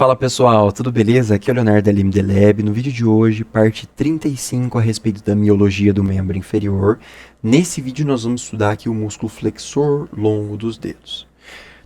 Fala pessoal, tudo beleza? Aqui é o Leonardo da LMD Lab. No vídeo de hoje, parte 35 a respeito da miologia do membro inferior. Nesse vídeo nós vamos estudar aqui o músculo flexor longo dos dedos.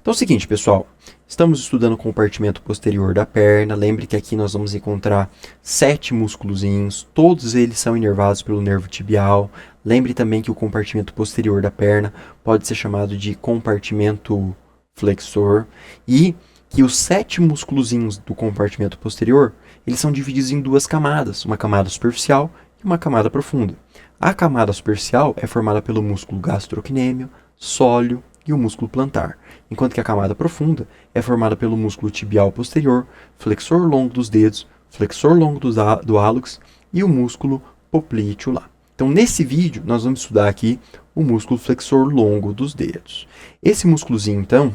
Então é o seguinte pessoal, estamos estudando o compartimento posterior da perna. Lembre que aqui nós vamos encontrar 7 músculozinhos, todos eles são inervados pelo nervo tibial. Lembre também que o compartimento posterior da perna pode ser chamado de compartimento flexor e que os 7 músculozinhos do compartimento posterior, eles são divididos em 2 camadas, uma camada superficial e uma camada profunda. A camada superficial é formada pelo músculo gastrocnêmio, sóleo e o músculo plantar, enquanto que a camada profunda é formada pelo músculo tibial posterior, flexor longo dos dedos, flexor longo do hálux e o músculo poplíteo lá. Então, nesse vídeo, nós vamos estudar aqui o músculo flexor longo dos dedos. Esse músculozinho, então,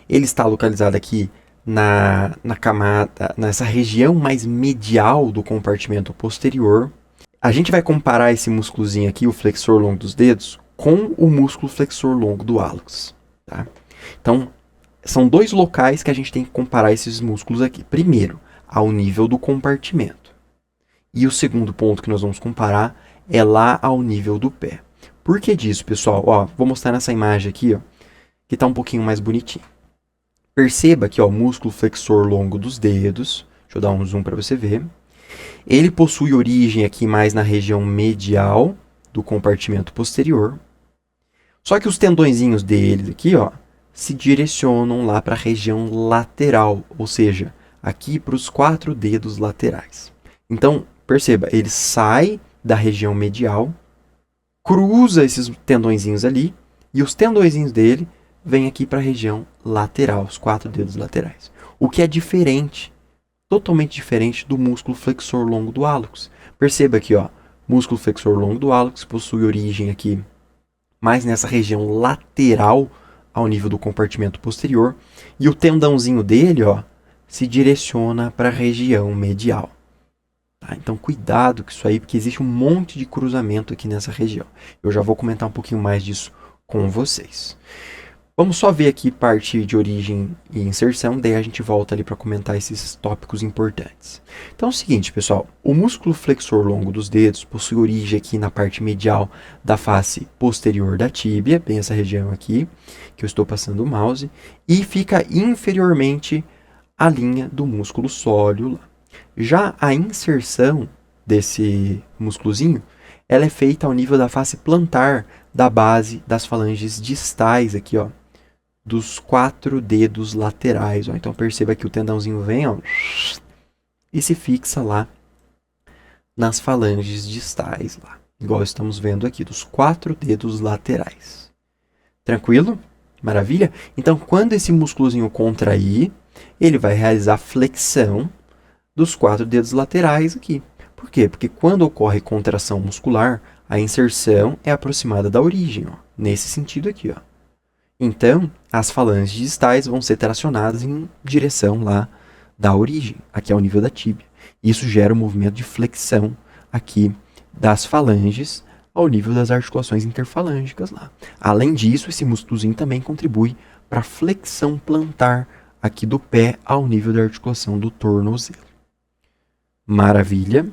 ele está localizado aqui na camada, nessa região mais medial do compartimento posterior. A gente vai comparar esse músculozinho aqui, o flexor longo dos dedos, com o músculo flexor longo do hálux. Tá? Então, são 2 locais que a gente tem que comparar esses músculos aqui. Primeiro, ao nível do compartimento. E o segundo ponto que nós vamos comparar é lá ao nível do pé. Por que disso, pessoal? Ó, vou mostrar nessa imagem aqui, ó, que está um pouquinho mais bonitinho. Perceba que ó, o músculo flexor longo dos dedos, deixa eu dar um zoom para você ver, ele possui origem aqui mais na região medial do compartimento posterior. Só que os tendõezinhos dele aqui ó, se direcionam lá para a região lateral, ou seja, aqui para os 4 dedos laterais. Então, perceba, ele sai da região medial, cruza esses tendõezinhos ali, e os tendõezinhos dele vem aqui para a região lateral, os 4 dedos laterais. O que é diferente, totalmente diferente do músculo flexor longo do hálux. Perceba aqui, ó, músculo flexor longo do hálux possui origem aqui mais nessa região lateral ao nível do compartimento posterior, e o tendãozinho dele, ó, se direciona para a região medial. Tá? Então, cuidado com isso aí, porque existe um monte de cruzamento aqui nessa região. Eu já vou comentar um pouquinho mais disso com vocês. Vamos só ver aqui parte de origem e inserção, daí a gente volta ali para comentar esses tópicos importantes. Então é o seguinte, pessoal, o músculo flexor longo dos dedos possui origem aqui na parte medial da face posterior da tíbia, bem essa região aqui, que eu estou passando o mouse, e fica inferiormente à linha do músculo sóleo lá. Já a inserção desse músculozinho, ela é feita ao nível da face plantar da base das falanges distais aqui, ó, dos 4 dedos laterais. Ó. Então perceba que o tendãozinho vem ó, e se fixa lá nas falanges distais, lá, igual estamos vendo aqui, dos 4 dedos laterais. Tranquilo? Maravilha? Então, quando esse músculozinho contrair, ele vai realizar flexão dos 4 dedos laterais aqui. Por quê? Porque quando ocorre contração muscular, a inserção é aproximada da origem, ó, nesse sentido aqui. Ó. Então, as falanges distais vão ser tracionadas em direção lá da origem, aqui ao nível da tíbia. Isso gera um movimento de flexão aqui das falanges ao nível das articulações interfalângicas lá. Além disso, esse músculozinho também contribui para a flexão plantar aqui do pé ao nível da articulação do tornozelo. Maravilha!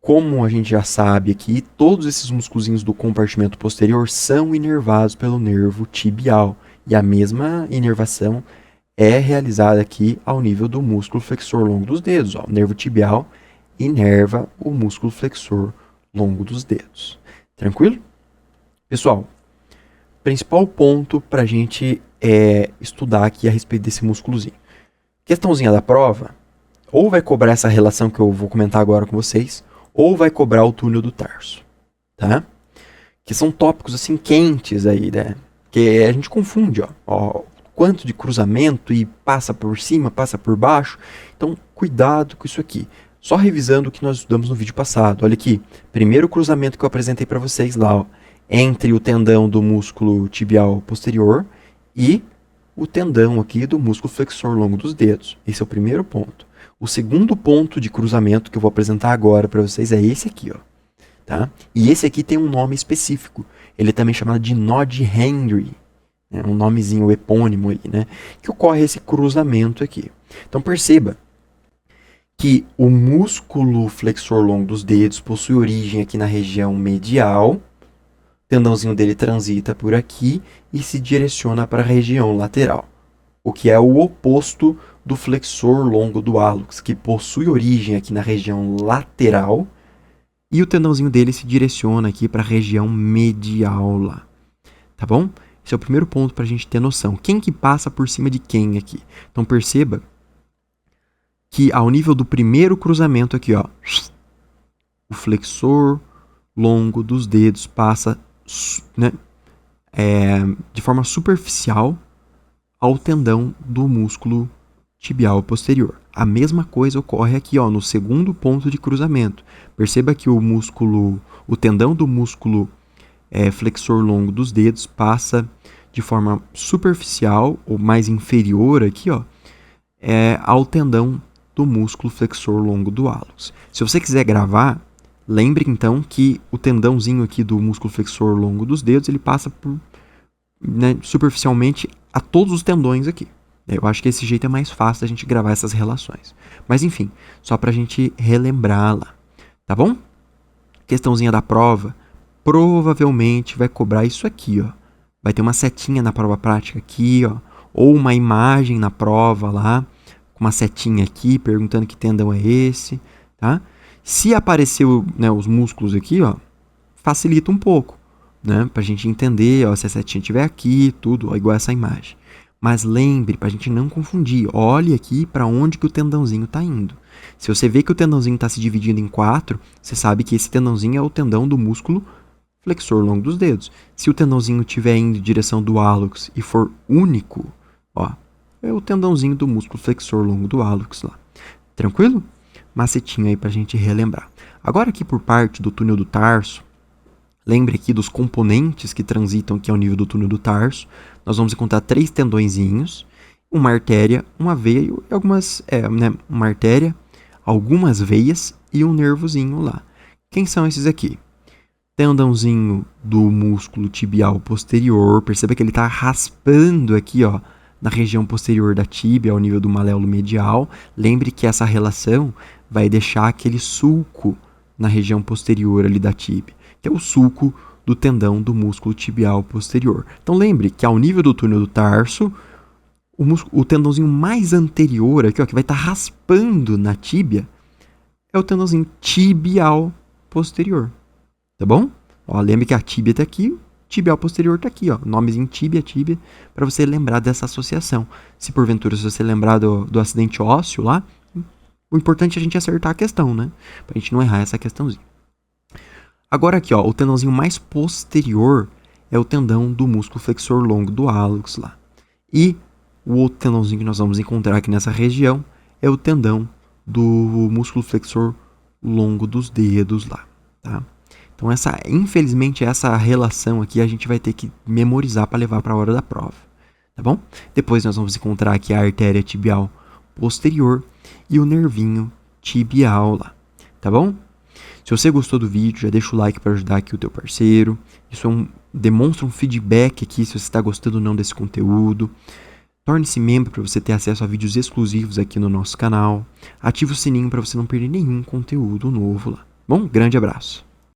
Como a gente já sabe aqui, todos esses músculozinhos do compartimento posterior são inervados pelo nervo tibial. E a mesma inervação é realizada aqui ao nível do músculo flexor longo dos dedos. Ó. O nervo tibial inerva o músculo flexor longo dos dedos. Tranquilo? Pessoal, principal ponto para a gente estudar aqui a respeito desse músculozinho. Questãozinha da prova, ou vai cobrar essa relação que eu vou comentar agora com vocês, ou vai cobrar o túnel do tarso, tá? Que são tópicos assim quentes aí, né? Que a gente confunde, ó, quanto de cruzamento e passa por cima, passa por baixo. Então, cuidado com isso aqui. Só revisando o que nós estudamos no vídeo passado. Olha aqui, primeiro cruzamento que eu apresentei para vocês lá, ó, entre o tendão do músculo tibial posterior e o tendão aqui do músculo flexor longo dos dedos. Esse é o primeiro ponto. O segundo ponto de cruzamento que eu vou apresentar agora para vocês é esse aqui, ó, tá? E esse aqui tem um nome específico. Ele é também chamado de nó de Henry, É um nomezinho epônimo aí, né? Que ocorre esse cruzamento aqui. Então perceba que o músculo flexor longo dos dedos possui origem aqui na região medial, o tendãozinho dele transita por aqui e se direciona para a região lateral, o que é o oposto do flexor longo do hálux, que possui origem aqui na região lateral e o tendãozinho dele se direciona aqui para a região medial lá, tá bom? Esse é o primeiro ponto para a gente ter noção. Quem que passa por cima de quem aqui? Então perceba que ao nível do primeiro cruzamento aqui, ó, o flexor longo dos dedos passa, né, de forma superficial ao tendão do músculo tibial posterior. A mesma coisa ocorre aqui, ó, no segundo ponto de cruzamento. Perceba que o tendão do músculo flexor longo dos dedos passa de forma superficial ou mais inferior aqui, ó, ao tendão do músculo flexor longo do hálux. Se você quiser gravar, lembre então que o tendãozinho aqui do músculo flexor longo dos dedos, ele passa por, né, superficialmente a todos os tendões aqui. Eu acho que esse jeito é mais fácil da gente gravar essas relações. Mas enfim, só pra gente relembrá-la, tá bom? Questãozinha da prova, provavelmente vai cobrar isso aqui, ó. Vai ter uma setinha na prova prática aqui, ó, ou uma imagem na prova lá, com uma setinha aqui, perguntando que tendão é esse, tá? Se apareceu, né, os músculos aqui, ó, facilita um pouco, né, pra gente entender, ó, se a setinha estiver aqui, tudo, ó, igual essa imagem. Mas lembre, pra gente não confundir, olhe aqui para onde que o tendãozinho tá indo. Se você vê que o tendãozinho está se dividindo em 4, você sabe que esse tendãozinho é o tendão do músculo flexor longo dos dedos. Se o tendãozinho estiver indo em direção do hálux e for único, ó, é o tendãozinho do músculo flexor longo do hálux lá. Tranquilo? Macetinho aí pra gente relembrar. Agora aqui por parte do túnel do tarso, lembre aqui dos componentes que transitam aqui ao nível do túnel do tarso. Nós vamos encontrar 3 tendõezinhos, uma artéria, uma veia e algumas, uma artéria, algumas veias e um nervozinho lá. Quem são esses aqui? Tendãozinho do músculo tibial posterior, perceba que ele está raspando aqui, ó, na região posterior da tíbia, ao nível do maléolo medial. Lembre que essa relação vai deixar aquele sulco na região posterior ali da tíbia, que é o sulco do tendão do músculo tibial posterior. Então lembre que ao nível do túnel do tarso, o tendãozinho mais anterior aqui, ó, que vai estar raspando na tíbia, é o tendãozinho tibial posterior. Tá bom? Ó, lembre que a tíbia está aqui, o tibial posterior está aqui, ó. Nomezinho tíbia, para você lembrar dessa associação. Se porventura se você lembrar do acidente ósseo lá, o importante é a gente acertar a questão, né? Pra gente não errar essa questãozinha. Agora aqui, ó, o tendãozinho mais posterior é o tendão do músculo flexor longo do hálux lá. E o outro tendãozinho que nós vamos encontrar aqui nessa região é o tendão do músculo flexor longo dos dedos lá, tá? Então infelizmente essa relação aqui a gente vai ter que memorizar para levar para a hora da prova, tá bom? Depois nós vamos encontrar aqui a artéria tibial posterior e o nervinho tibial lá, tá bom? Se você gostou do vídeo, já deixa o like para ajudar aqui o teu parceiro. Isso demonstra um feedback aqui se você está gostando ou não desse conteúdo. Torne-se membro para você ter acesso a vídeos exclusivos aqui no nosso canal. Ative o sininho para você não perder nenhum conteúdo novo lá. Bom, grande abraço.